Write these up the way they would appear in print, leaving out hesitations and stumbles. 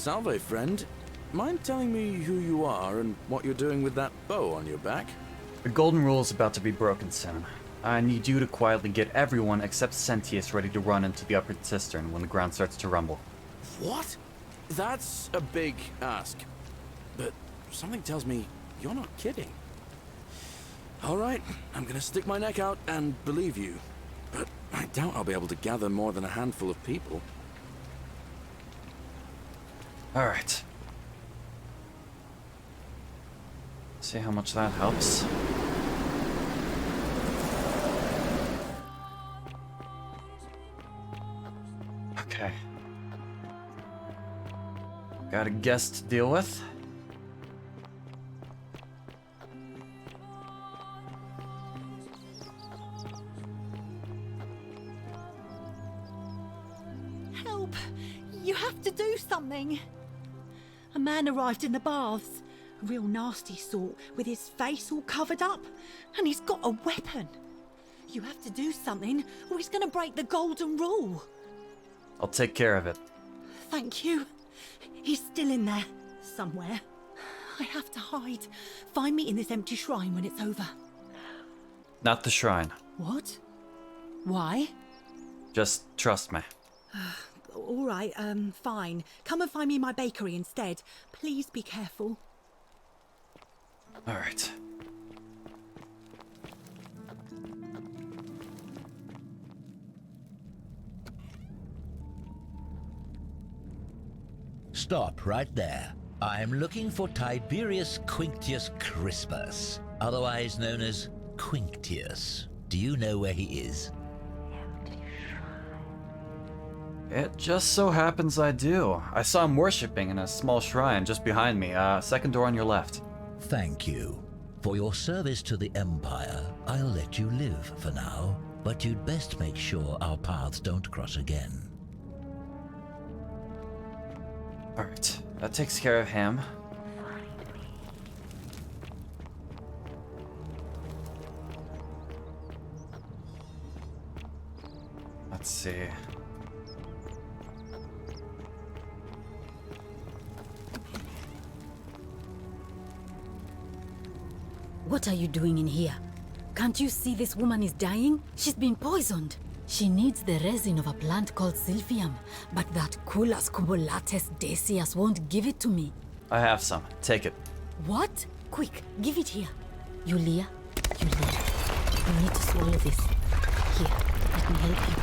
Salve, friend. Mind telling me who you are and what you're doing with that bow on your back? The golden rule is about to be broken soon. I need you to quietly get everyone except Sentius ready to run into the upper cistern when the ground starts to rumble. What? That's a big ask. But something tells me you're not kidding. Alright, I'm gonna stick my neck out and believe you. But I doubt I'll be able to gather more than a handful of people. Alright. See how much that helps. Okay. Got a guest to deal with. Help! You have to do something! A man arrived in the baths. A real nasty sort, with his face all covered up. And he's got a weapon. You have to do something, or he's gonna break the golden rule. I'll take care of it. Thank you. He's still in there, somewhere. I have to hide. Find me in this empty shrine when it's over. Not the shrine. What? Why? Just trust me. All right, fine. Come and find me in my bakery instead. Please be careful. Alright. Stop right there. I'm looking for Tiberius Quinctius Crispus, otherwise known as Quinctius. Do you know where he is? It just so happens I do. I saw him worshipping in a small shrine just behind me, second door on your left. Thank you. For your service to the Empire, I'll let you live for now, but you'd best make sure our paths don't cross again. Alright, that takes care of him. Let's see. What are you doing in here? Can't you see this woman is dying? She's been poisoned. She needs the resin of a plant called Sylphium, but that Culus cubulatus decius won't give it to me. I have some. Take it. What? Quick, give it here. Yulia, you need to swallow this. Here, let me help you.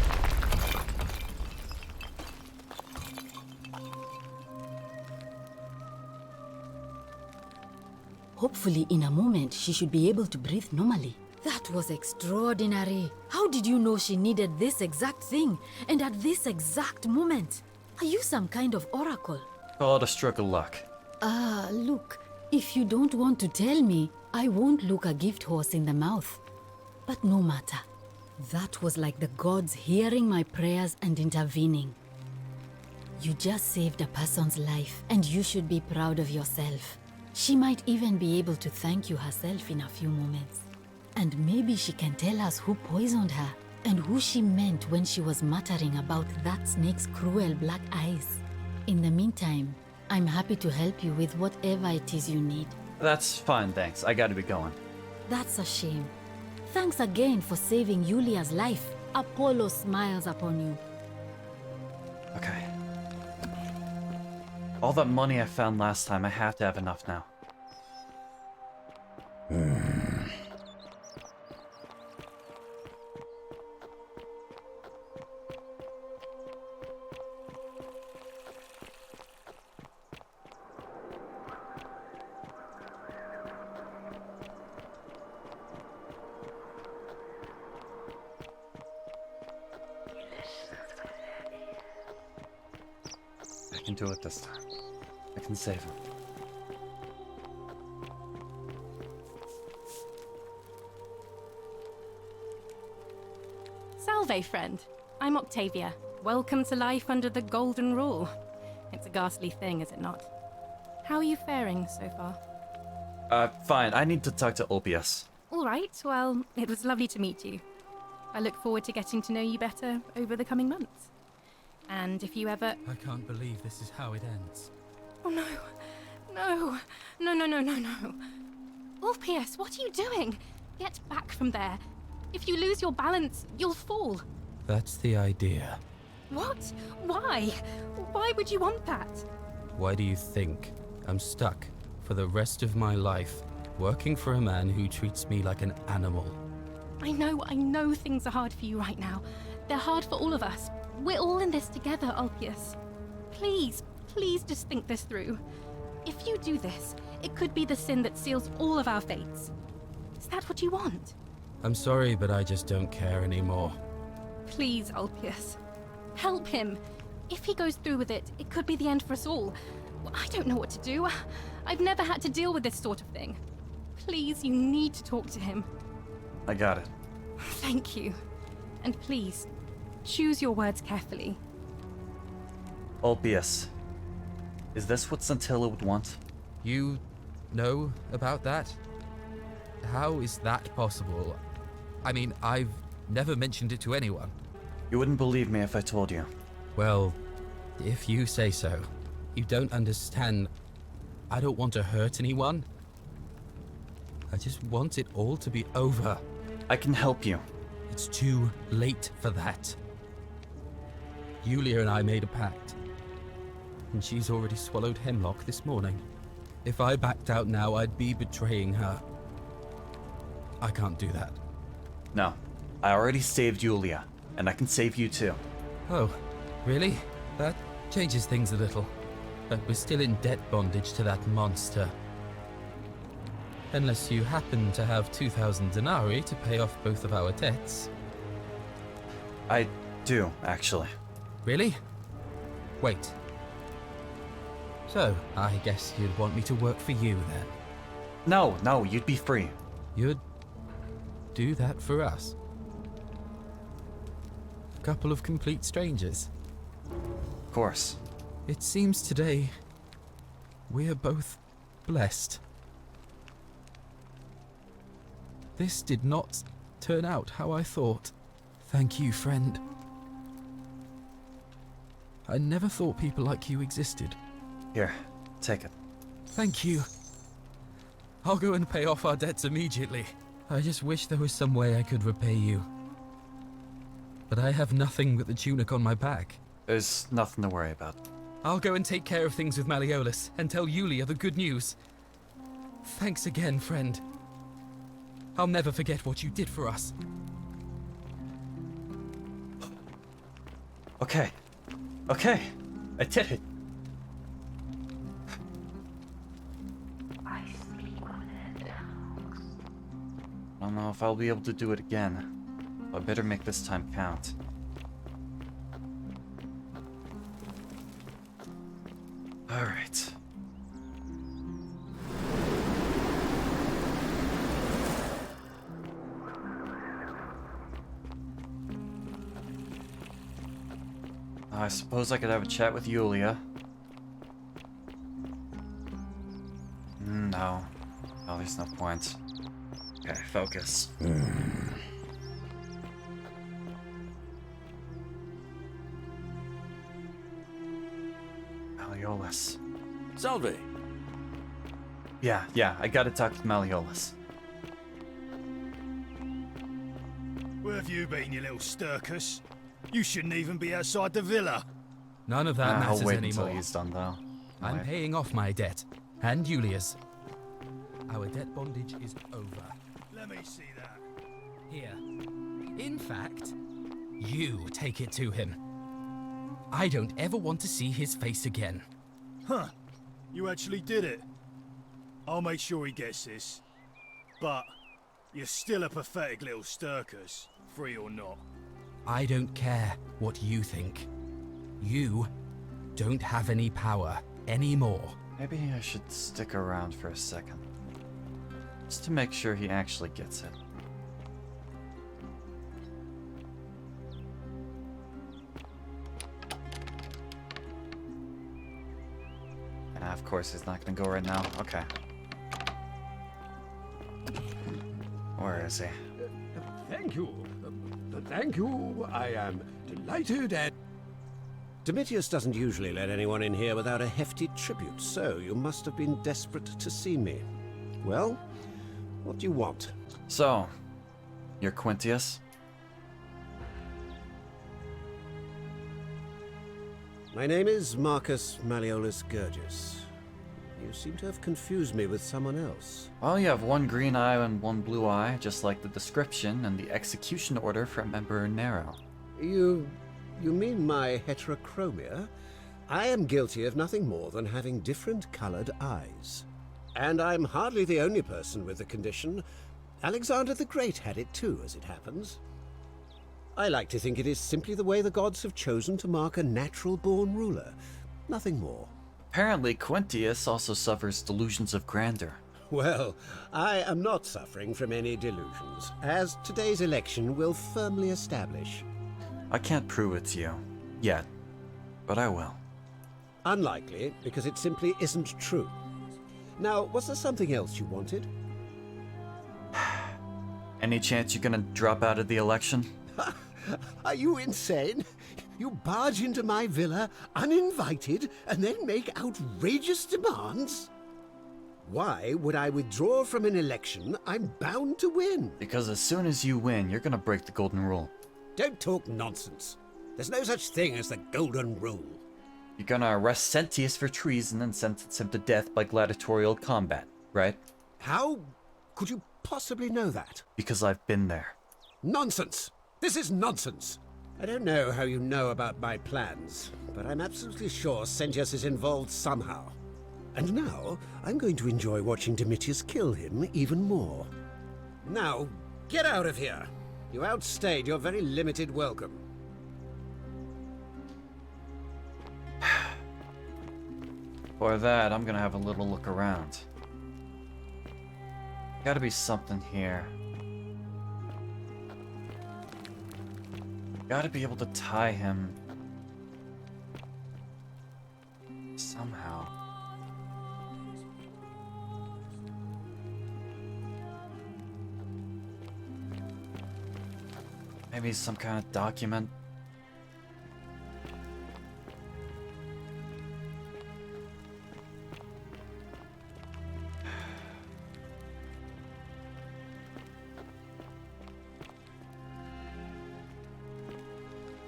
Hopefully, in a moment, she should be able to breathe normally. That was extraordinary. How did you know she needed this exact thing, and at this exact moment? Are you some kind of oracle? Call it a stroke of luck. Look, if you don't want to tell me, I won't look a gift horse in the mouth. But no matter. That was like the gods hearing my prayers and intervening. You just saved a person's life, and you should be proud of yourself. She might even be able to thank you herself in a few moments. And maybe she can tell us who poisoned her, and who she meant when she was muttering about that snake's cruel black eyes. In the meantime, I'm happy to help you with whatever it is you need. That's fine, thanks. I gotta be going. That's a shame. Thanks again for saving Yulia's life. Apollo smiles upon you. Okay. All that money I found last time, I have to have enough now. I can do it this time. I can save him. Salve, friend. I'm Octavia. Welcome to life under the Golden Rule. It's a ghastly thing, is it not? How are you faring so far? Fine. I need to talk to Ulpius. All right, well, it was lovely to meet you. I look forward to getting to know you better over the coming months. And if you ever... I can't believe this is how it ends. Oh no. No. No, no, no, no, no. Ulpius, what are you doing? Get back from there. If you lose your balance, you'll fall. That's the idea. What? Why? Why would you want that? Why do you think I'm stuck for the rest of my life working for a man who treats me like an animal? I know things are hard for you right now. They're hard for all of us. We're all in this together, Ulpius. Please, please just think this through. If you do this, it could be the sin that seals all of our fates. Is that what you want? I'm sorry, but I just don't care anymore. Please, Ulpius. Help him. If he goes through with it, it could be the end for us all. I don't know what to do. I've never had to deal with this sort of thing. Please, you need to talk to him. I got it. Thank you. And please, choose your words carefully. Ulpius, is this what Scintilla would want? You know about that? How is that possible? I mean, I've never mentioned it to anyone. You wouldn't believe me if I told you. Well, if you say so. You don't understand. I don't want to hurt anyone. I just want it all to be over. I can help you. It's too late for that. Yulia and I made a pact, and she's already swallowed hemlock this morning. If I backed out now, I'd be betraying her. I can't do that. No, I already saved Yulia, and I can save you too. Oh, really? That changes things a little. But we're still in debt bondage to that monster. Unless you happen to have 2,000 denarii to pay off both of our debts. I do, actually. Really? Wait. So, I guess you'd want me to work for you then? No, you'd be free. You'd do that for us? A couple of complete strangers? Of course. It seems today we are both blessed. This did not turn out how I thought. Thank you, friend. I never thought people like you existed. Here, take it. Thank you. I'll go and pay off our debts immediately. I just wish there was some way I could repay you. But I have nothing but the tunic on my back. There's nothing to worry about. I'll go and take care of things with Malleolus and tell Yulia the good news. Thanks again, friend. I'll never forget what you did for us. Okay. I did it. I sleep on it. I don't know if I'll be able to do it again. I better make this time count. Alright. I suppose I could have a chat with Yulia. No, there's no point. Okay, focus. Malleolus. Salve. Yeah, I gotta talk with Malleolus. Where have you been, you little stirkus? You shouldn't even be outside the villa. None of that I'll matters wait anymore. until he's done, though. I'm Wait. paying off my debt. And Yulia's. Our debt bondage is over. Let me see that. Here. In fact, you take it to him. I don't ever want to see his face again. Huh. You actually did it. I'll make sure he gets this. But you're still a pathetic little stirkus, free or not. I don't care what you think. You don't have any power anymore. Maybe I should stick around for a second. Just to make sure he actually gets it. Of course he's not gonna go right now. Okay. Where is he? Thank you. Thank you. I am delighted and... Domitius doesn't usually let anyone in here without a hefty tribute, so you must have been desperate to see me. Well, what do you want? So, you're Quintius? My name is Marcus Malleolus Gurgis. You seem to have confused me with someone else. Well, you have one green eye and one blue eye, just like the description and the execution order from Emperor Nero. You mean my heterochromia? I am guilty of nothing more than having different colored eyes. And I'm hardly the only person with the condition. Alexander the Great had it too, as it happens. I like to think it is simply the way the gods have chosen to mark a natural-born ruler. Nothing more. Apparently, Quintius also suffers delusions of grandeur. Well, I am not suffering from any delusions, as today's election will firmly establish. I can't prove it to you. Yet. But I will. Unlikely, because it simply isn't true. Now, was there something else you wanted? Any chance you're gonna drop out of the election? Are you insane? You barge into my villa, uninvited, and then make outrageous demands? Why would I withdraw from an election I'm bound to win? Because as soon as you win, you're gonna break the golden rule. Don't talk nonsense. There's no such thing as the golden rule. You're gonna arrest Sentius for treason and sentence him to death by gladiatorial combat, right? How could you possibly know that? Because I've been there. Nonsense! This is nonsense! I don't know how you know about my plans, but I'm absolutely sure Sentius is involved somehow. And now, I'm going to enjoy watching Domitius kill him even more. Now, get out of here! You outstayed your very limited welcome. For that, I'm gonna have a little look around. Gotta be something here. Gotta be able to tie him somehow. Maybe some kind of document.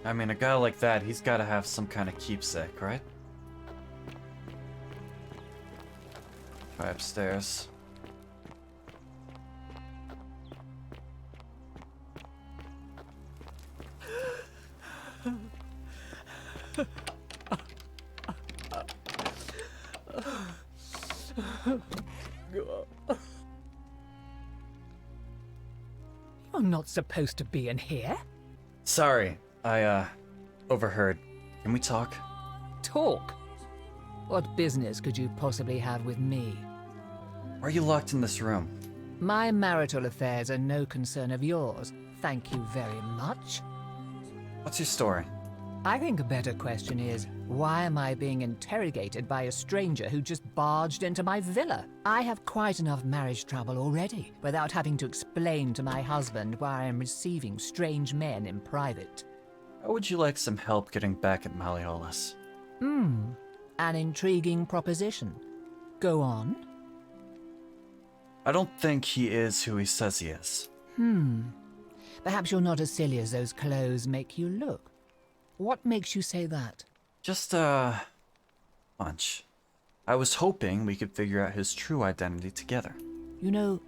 I mean, a guy like that, he's got to have some kind of keepsake, right? Try upstairs. You're not supposed to be in here. Sorry, I, overheard. Can we talk? Talk? What business could you possibly have with me? Why are you locked in this room? My marital affairs are no concern of yours. Thank you very much. What's your story? I think a better question is, why am I being interrogated by a stranger who just barged into my villa? I have quite enough marriage trouble already, without having to explain to my husband why I am receiving strange men in private. How would you like some help getting back at Malleolus? An intriguing proposition. Go on. I don't think he is who he says he is. Perhaps you're not as silly as those clothes make you look. What makes you say that? Just a hunch. I was hoping we could figure out his true identity together. You know,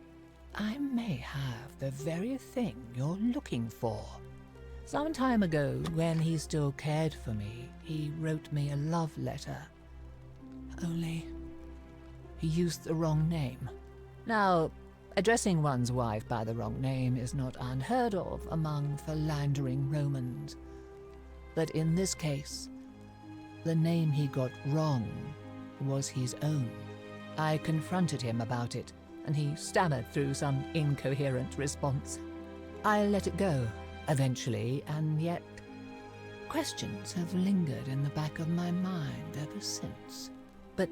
I may have the very thing you're looking for. Some time ago, when he still cared for me, he wrote me a love letter. Only, he used the wrong name. Now, addressing one's wife by the wrong name is not unheard of among philandering Romans. But in this case, the name he got wrong was his own. I confronted him about it, and he stammered through some incoherent response. I let it go, eventually, and yet questions have lingered in the back of my mind ever since. But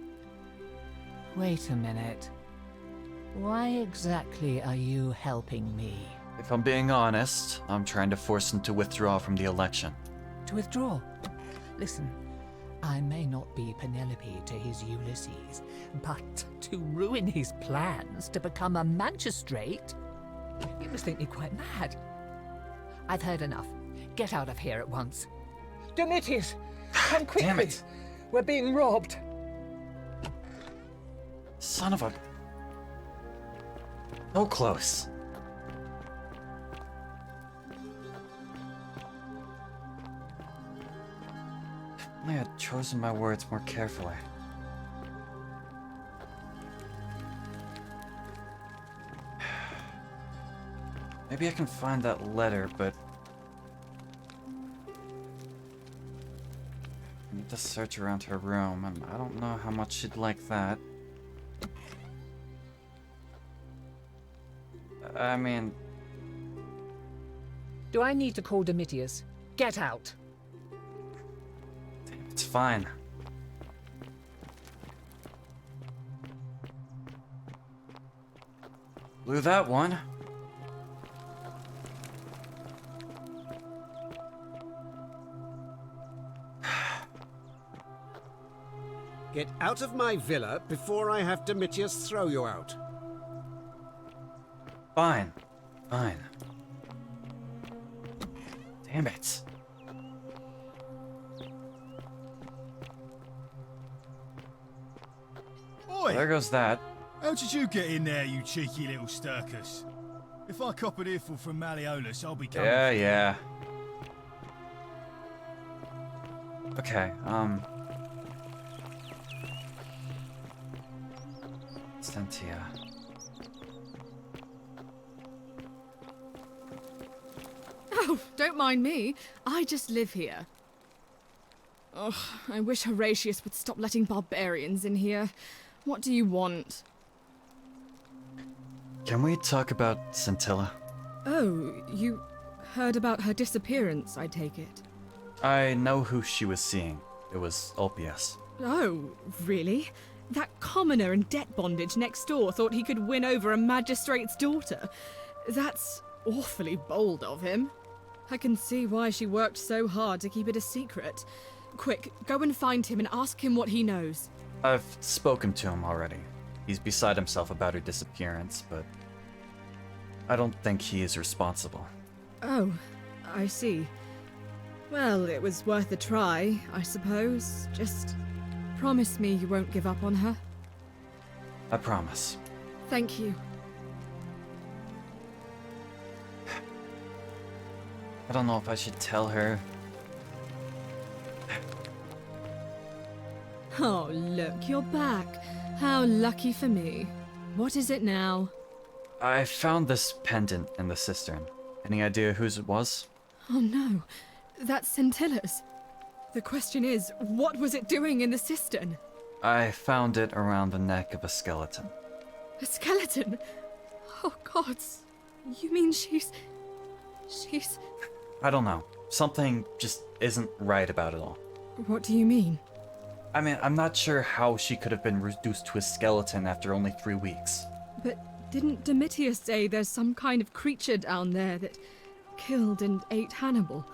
wait a minute. Why exactly are you helping me? If I'm being honest, I'm trying to force him to withdraw from the election. To withdraw? Listen, I may not be Penelope to his Ulysses, but to ruin his plans to become a magistrate? You must think me quite mad. I've heard enough. Get out of here at once. Domitius, come quickly. Damn it. We're being robbed. Son of a... So close. If I had chosen my words more carefully. Maybe I can find that letter, but... I need to search around her room, and I don't know how much she'd like that. I mean... Do I need to call Domitius? Get out. It's fine. Blew that one. Get out of my villa before I have Domitius throw you out. Fine. Fine. Damn it. Oi! There goes that. How did you get in there, you cheeky little Sturkus? If I cop an earful from Malleolus, I'll be coming. Yeah. Okay, Sentia. Oh, don't mind me. I just live here. Ugh, I wish Horatius would stop letting barbarians in here. What do you want? Can we talk about Scintilla? Oh, you heard about her disappearance, I take it. I know who she was seeing. It was Ulpius. Oh, really? That commoner in debt bondage next door thought he could win over a magistrate's daughter. That's awfully bold of him. I can see why she worked so hard to keep it a secret. Quick, go and find him and ask him what he knows. I've spoken to him already. He's beside himself about her disappearance, but I don't think he is responsible. Oh, I see. Well, it was worth a try, I suppose. Just promise me you won't give up on her. I promise. Thank you. I don't know if I should tell her. Oh, look, you're back. How lucky for me. What is it now? I found this pendant in the cistern. Any idea whose it was? Oh no, that's Scintilla's. The question is, what was it doing in the cistern? I found it around the neck of a skeleton. A skeleton? Oh gods, you mean she's... I don't know. Something just isn't right about it all. What do you mean? I mean, I'm not sure how she could have been reduced to a skeleton after only 3 weeks. But didn't Domitius say there's some kind of creature down there that killed and ate Hannibal?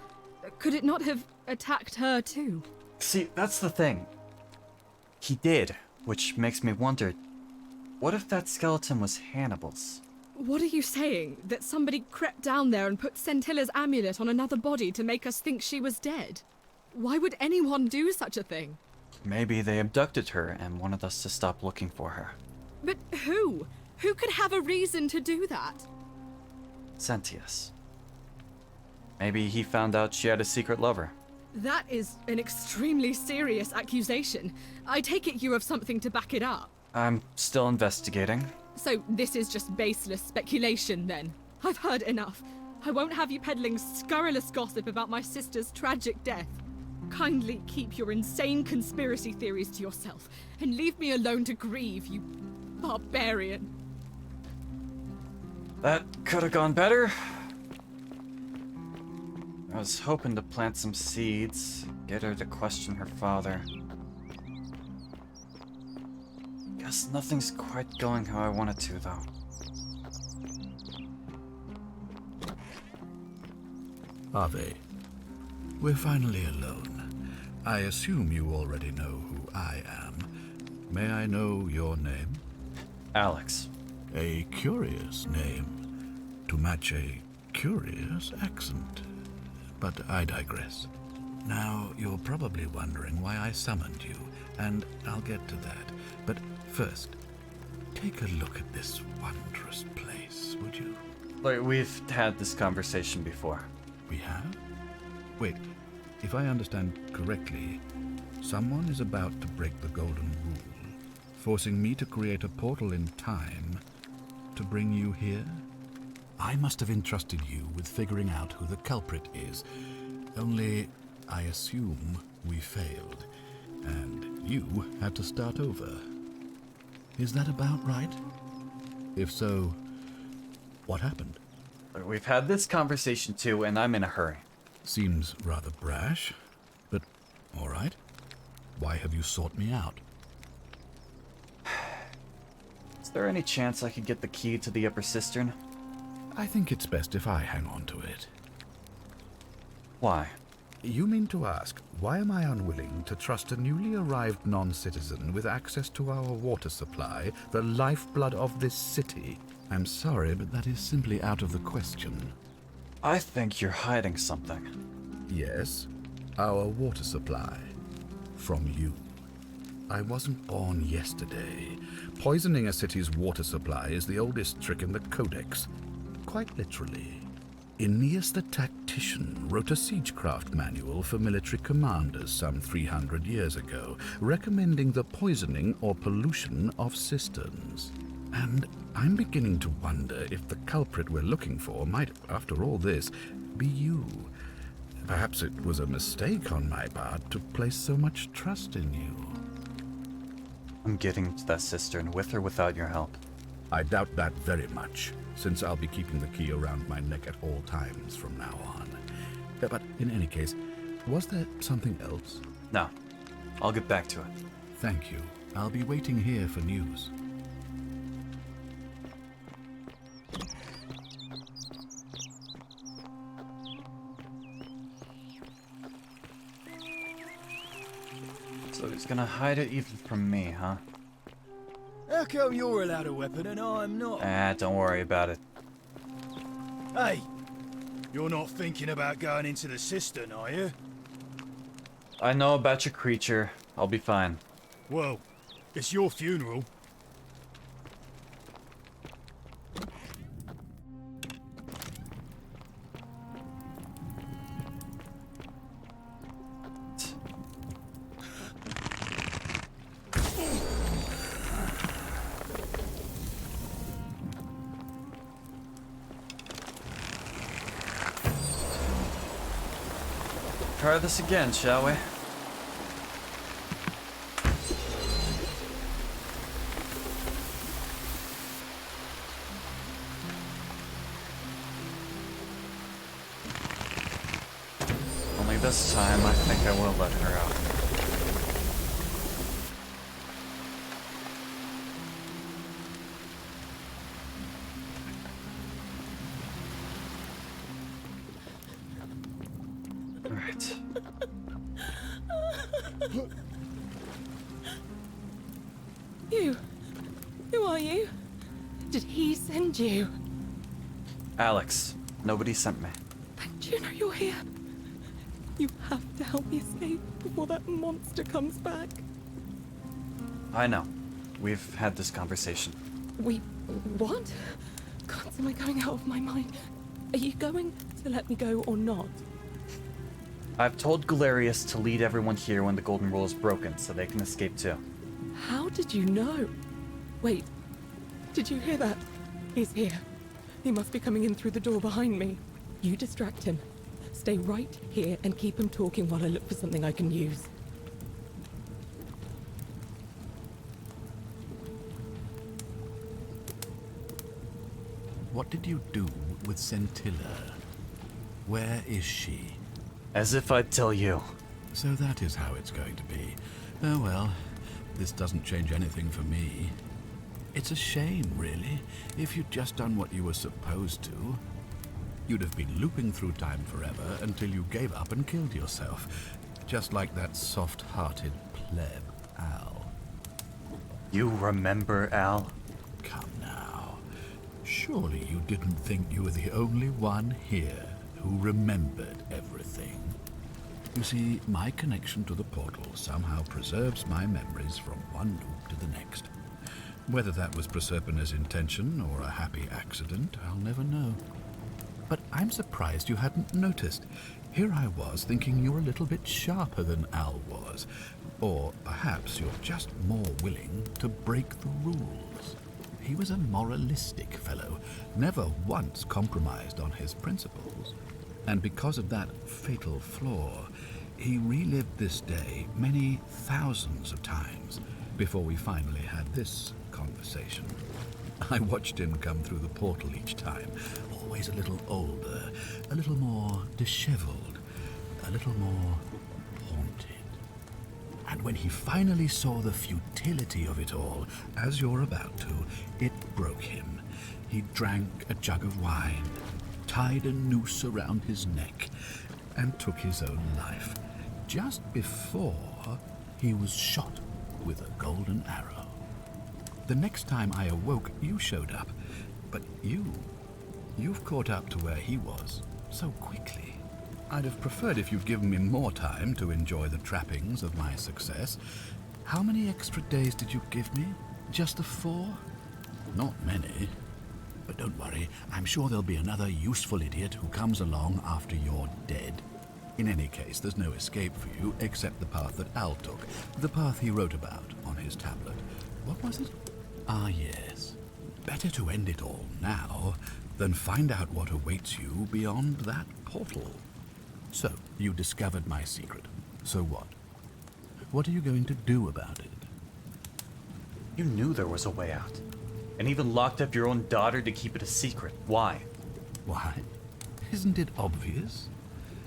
Could it not have attacked her too? See, that's the thing. He did, which makes me wonder, what if that skeleton was Hannibal's? What are you saying? That somebody crept down there and put Scintilla's amulet on another body to make us think she was dead? Why would anyone do such a thing? Maybe they abducted her and wanted us to stop looking for her. But who? Who could have a reason to do that? Sentius. Maybe he found out she had a secret lover. That is an extremely serious accusation. I take it you have something to back it up. I'm still investigating. So this is just baseless speculation then? I've heard enough. I won't have you peddling scurrilous gossip about my sister's tragic death. Kindly keep your insane conspiracy theories to yourself and leave me alone to grieve, you barbarian. That could have gone better. I was hoping to plant some seeds, get her to question her father. Guess nothing's quite going how I want it to, though. Ave, we're finally alone. I assume you already know who I am. May I know your name? Alex. A curious name to match a curious accent. But I digress. Now, you're probably wondering why I summoned you, and I'll get to that. But first, take a look at this wondrous place, would you? Like, we've had this conversation before. We have? Wait, if I understand correctly, someone is about to break the golden rule, forcing me to create a portal in time to bring you here? I must have entrusted you with figuring out who the culprit is. Only, I assume we failed, and you had to start over. Is that about right? If so, what happened? We've had this conversation too, and I'm in a hurry. Seems rather brash, but all right. Why have you sought me out? Is there any chance I could get the key to the upper cistern? I think it's best if I hang on to it. Why? You mean to ask, why am I unwilling to trust a newly arrived non-citizen with access to our water supply, the lifeblood of this city? I'm sorry, but that is simply out of the question. I think you're hiding something. Yes, our water supply. From you. I wasn't born yesterday. Poisoning a city's water supply is the oldest trick in the Codex. Quite literally. Aeneas the Tactician wrote a siegecraft manual for military commanders some 300 years ago, recommending the poisoning or pollution of cisterns. And I'm beginning to wonder if the culprit we're looking for might, after all this, be you. Perhaps it was a mistake on my part to place so much trust in you. I'm getting to that cistern with or without your help. I doubt that very much, since I'll be keeping the key around my neck at all times from now on. But in any case, was there something else? No. I'll get back to it. Thank you. I'll be waiting here for news. So he's gonna hide it even from me, huh? How come you're allowed a weapon and I'm not? Don't worry about it. Hey, you're not thinking about going into the cistern, are you? I know about your creature. I'll be fine. Well, it's your funeral. Try this again, shall we? Only this time, I think I will let her out. Alright. You? Who are you? Did he send you? Alex, nobody sent me. And you know you're here. You have to help me escape before that monster comes back. I know. We've had this conversation. What? God, am I going out of my mind? Are you going to let me go or not? I've told Galerius to lead everyone here when the Golden Rule is broken, so they can escape too. How did you know? Wait, did you hear that? He's here. He must be coming in through the door behind me. You distract him. Stay right here and keep him talking while I look for something I can use. What did you do with Scintilla? Where is she? As if I'd tell you. So that is how it's going to be. Oh well, this doesn't change anything for me. It's a shame, really. If you'd just done what you were supposed to, you'd have been looping through time forever until you gave up and killed yourself. just like that soft-hearted pleb, Al. You remember Al? Come now. Surely you didn't think you were the only one here who remembered everything. You see, my connection to the portal somehow preserves my memories from one loop to the next. Whether that was Proserpina's intention or a happy accident, I'll never know. But I'm surprised you hadn't noticed. Here I was thinking you're a little bit sharper than Al was. Or perhaps you're just more willing to break the rules. He was a moralistic fellow, never once compromised on his principles. And because of that fatal flaw, he relived this day many thousands of times before we finally had this conversation. I watched him come through the portal each time, always a little older, a little more disheveled, a little more haunted. And when he finally saw the futility of it all, as you're about to, it broke him. He drank a jug of wine, tied a noose around his neck, and took his own life, just before he was shot with a golden arrow. The next time I awoke, you showed up, but you've caught up to where he was so quickly. I'd have preferred if you'd given me more time to enjoy the trappings of my success. How many extra days did you give me? Just the 4? Not many. But don't worry, I'm sure there'll be another useful idiot who comes along after you're dead. In any case, there's no escape for you except the path that Al took, the path he wrote about on his tablet. What was it? Ah, yes. Better to end it all now than find out what awaits you beyond that portal. So, you discovered my secret. So what? What are you going to do about it? You knew there was a way out. And even locked up your own daughter to keep it a secret. Why? Why? Isn't it obvious?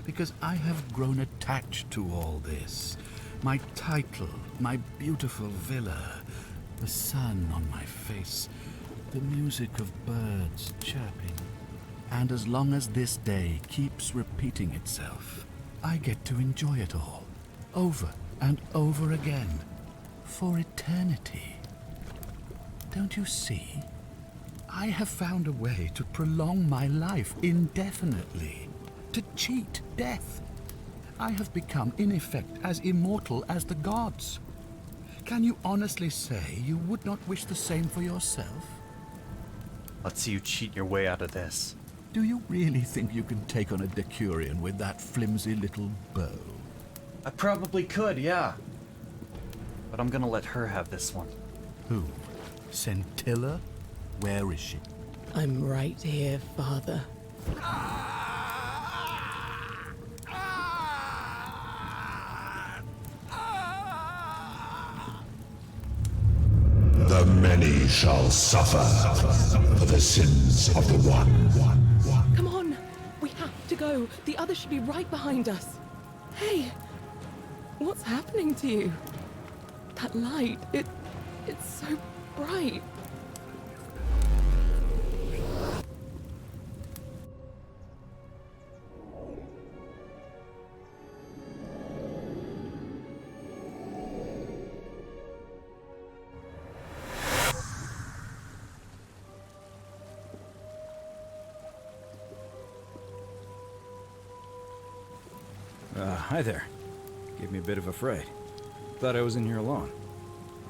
Because I have grown attached to all this. My title, my beautiful villa, the sun on my face, the music of birds chirping. And as long as this day keeps repeating itself, I get to enjoy it all, over and over again, for eternity. Don't you see? I have found a way to prolong my life indefinitely, to cheat death. I have become, in effect, as immortal as the gods. Can you honestly say you would not wish the same for yourself? Let's see you cheat your way out of this. Do you really think you can take on a Decurion with that flimsy little bow? I probably could, yeah. But I'm gonna let her have this one. Who? Scintilla? Where is she? I'm right here, Father. The many shall suffer for the sins of the one. Come on! We have to go. The others should be right behind us. Hey! What's happening to you? That light, it's so bright. Hi there. Gave me a bit of a fright. Thought I was in here alone.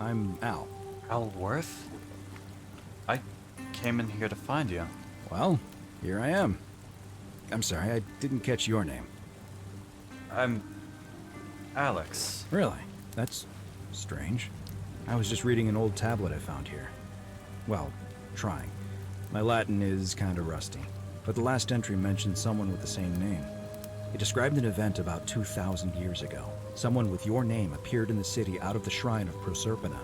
I'm Al. Al Worth? I came in here to find you. Well, here I am. I'm sorry, I didn't catch your name. I'm Alex. Really? That's strange. I was just reading an old tablet I found here. Well, trying. My Latin is kinda rusty, but the last entry mentioned someone with the same name. It described an event about 2,000 years ago. Someone with your name appeared in the city out of the shrine of Proserpina.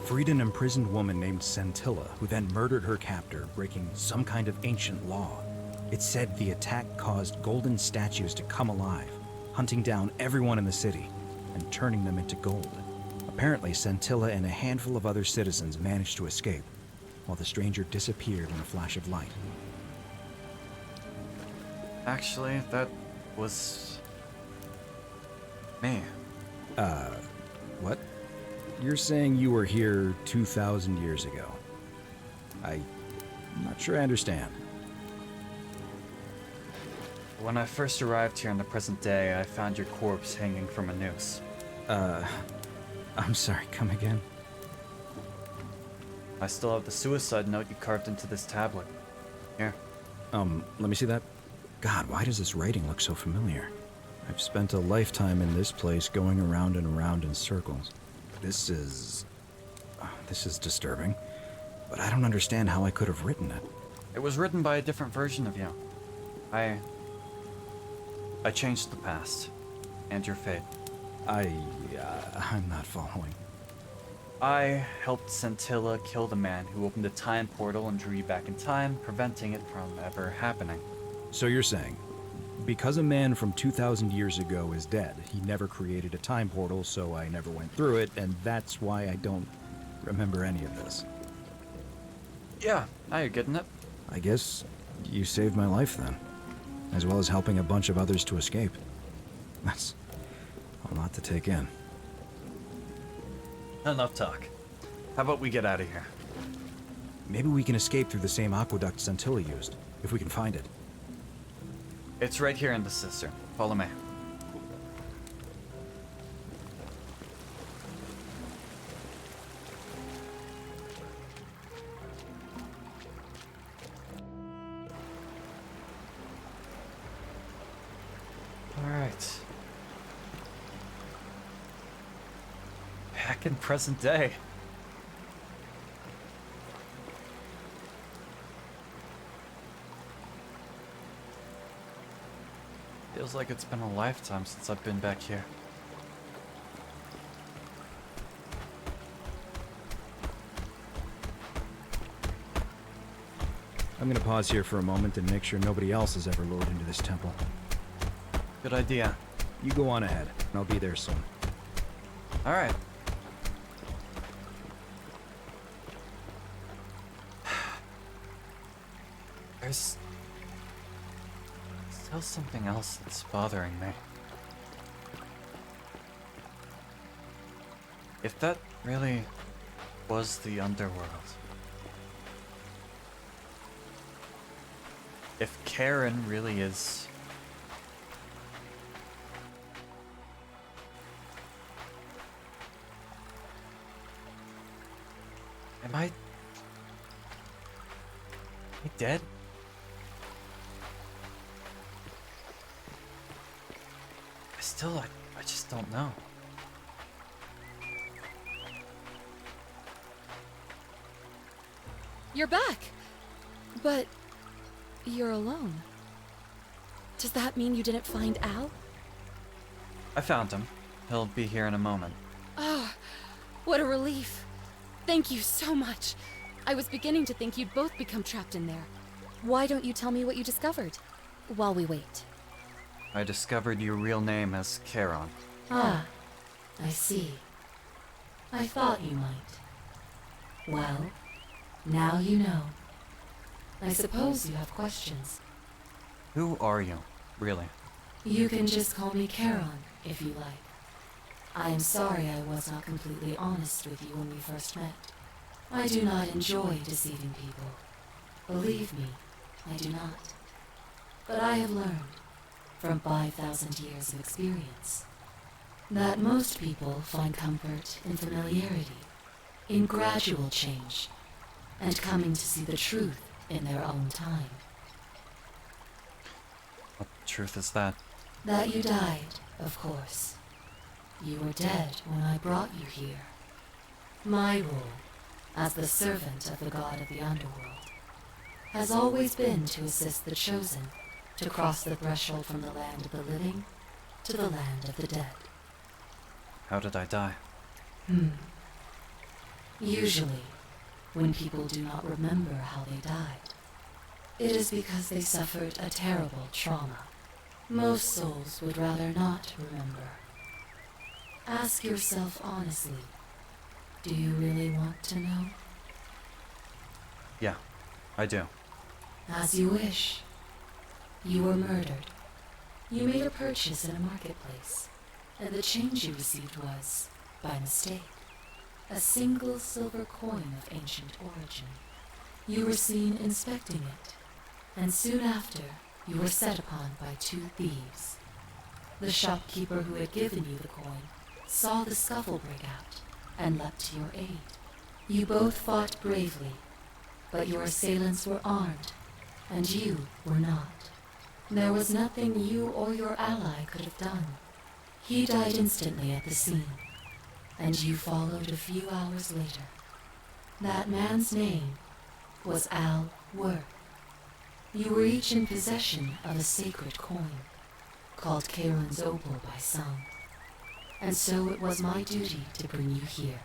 Freed an imprisoned woman named Scintilla, who then murdered her captor, breaking some kind of ancient law. It said the attack caused golden statues to come alive, hunting down everyone in the city and turning them into gold. Apparently, Scintilla and a handful of other citizens managed to escape, while the stranger disappeared in a flash of light. Actually, that was Me? What? You're saying you were here 2,000 years ago. I'm not sure I understand. When I first arrived here in the present day, I found your corpse hanging from a noose. I'm sorry, come again? I still have the suicide note you carved into this tablet. Here. Let me see that. God, why does this writing look so familiar? I've spent a lifetime in this place going around and around in circles. This is disturbing. But I don't understand how I could have written it. It was written by a different version of you. I changed the past. And your fate. I'm not following. I helped Scintilla kill the man who opened a time portal and drew you back in time, preventing it from ever happening. So you're saying, because a man from 2,000 years ago is dead, he never created a time portal, so I never went through it, and that's why I don't remember any of this. Yeah, now you're getting it. I guess you saved my life then, as well as helping a bunch of others to escape. That's a lot to take in. Enough talk. How about we get out of here? Maybe we can escape through the same aqueduct Scintilla used, if we can find it. It's right here in the cistern. Follow me. Alright. Back in present day. Feels like it's been a lifetime since I've been back here. I'm gonna pause here for a moment and make sure nobody else has ever lured into this temple. Good idea. You go on ahead, and I'll be there soon. Alright. There's still something else that's bothering me. If that really was the underworld, if Karen really is Am I dead? I just don't know. You're back! But you're alone. Does that mean you didn't find Al? I found him. He'll be here in a moment. Oh, what a relief. Thank you so much. I was beginning to think you'd both become trapped in there. Why don't you tell me what you discovered while we wait? I discovered your real name as Charon. Ah, I see. I thought you might. Well, now you know. I suppose you have questions. Who are you, really? You can just call me Charon, if you like. I am sorry I was not completely honest with you when we first met. I do not enjoy deceiving people. Believe me, I do not. But I have learned, from 5,000 years of experience, that most people find comfort in familiarity, in gradual change, and coming to see the truth in their own time. What truth is that? That you died, of course. You were dead when I brought you here. My role, as the servant of the god of the underworld, has always been to assist the chosen to cross the threshold from the land of the living to the land of the dead. How did I die? Usually, when people do not remember how they died, it is because they suffered a terrible trauma. Most souls would rather not remember. Ask yourself honestly, do you really want to know? Yeah, I do. As you wish. You were murdered. You made a purchase in a marketplace. And the change you received was, by mistake, a single silver coin of ancient origin. You were seen inspecting it, and soon after, you were set upon by 2 thieves. The shopkeeper who had given you the coin saw the scuffle break out and leapt to your aid. You both fought bravely, but your assailants were armed, and you were not. There was nothing you or your ally could have done. He died instantly at the scene, and you followed a few hours later. That man's name was Al Worth. You were each in possession of a sacred coin, called Karen's Opal by some, and so it was my duty to bring you here.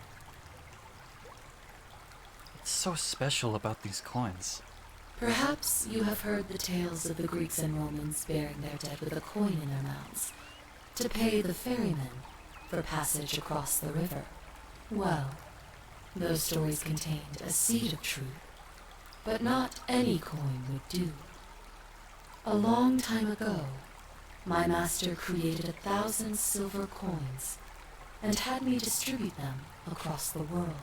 What's so special about these coins? Perhaps you have heard the tales of the Greeks and Romans bearing their dead with a coin in their mouths to pay the ferrymen for passage across the river. Well, those stories contained a seed of truth, but not any coin would do. A long time ago, my master created 1,000 silver coins and had me distribute them across the world.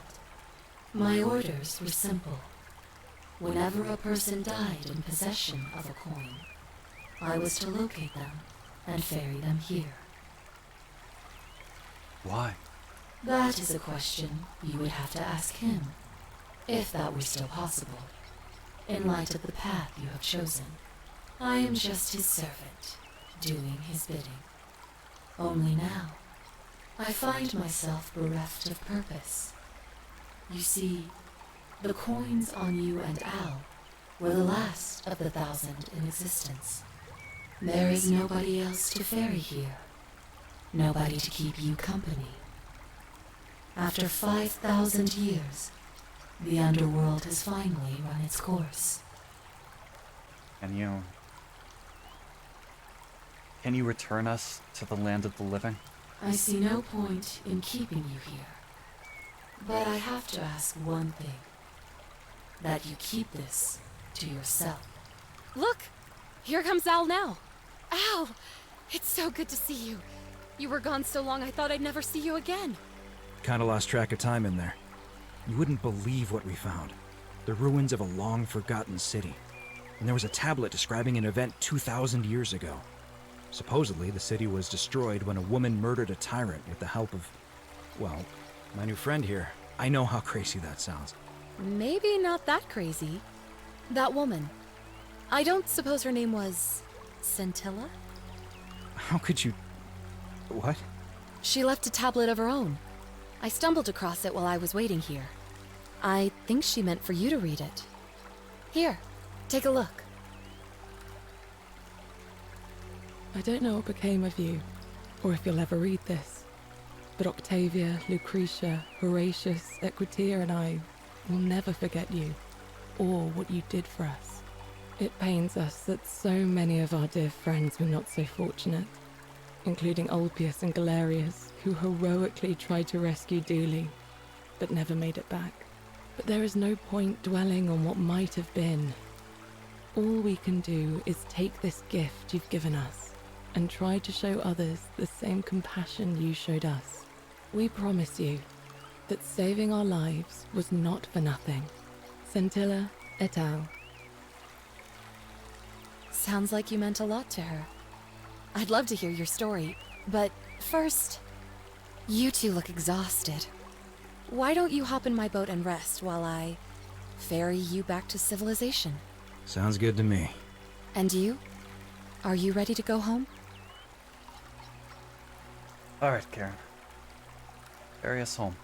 My orders were simple. Whenever a person died in possession of a coin, I was to locate them and ferry them here. Why? That is a question you would have to ask him, if that were still possible, in light of the path you have chosen. I am just his servant, doing his bidding. Only now, I find myself bereft of purpose. You see, the coins on you and Al were the last of the 1,000 in existence. There is nobody else to ferry here, nobody to keep you company. After 5,000 years, the underworld has finally run its course. Can you return us to the land of the living? I see no point in keeping you here. But I have to ask one thing. That you keep this to yourself. Look! Here comes Al now. Al! It's so good to see you. You were gone so long I thought I'd never see you again. Kinda lost track of time in there. You wouldn't believe what we found. The ruins of a long-forgotten city. And there was a tablet describing an event 2,000 years ago. Supposedly, the city was destroyed when a woman murdered a tyrant with the help of, well, my new friend here. I know how crazy that sounds. Maybe not that crazy. That woman. I don't suppose her name was... Scintilla? How could you... What? She left a tablet of her own. I stumbled across it while I was waiting here. I think she meant for you to read it. Here, take a look. I don't know what became of you, or if you'll ever read this, but Octavia, Lucretia, Horatius, Equitia, and I will never forget you, or what you did for us. It pains us that so many of our dear friends were not so fortunate, including Ulpius and Galerius, who heroically tried to rescue Dooley, but never made it back. But there is no point dwelling on what might have been. All we can do is take this gift you've given us, and try to show others the same compassion you showed us. We promise you that saving our lives was not for nothing. Scintilla et al. Sounds like you meant a lot to her. I'd love to hear your story, but first, you two look exhausted. Why don't you hop in my boat and rest while I ferry you back to civilization? Sounds good to me. And you? Are you ready to go home? Alright, Karen. Ferry us home.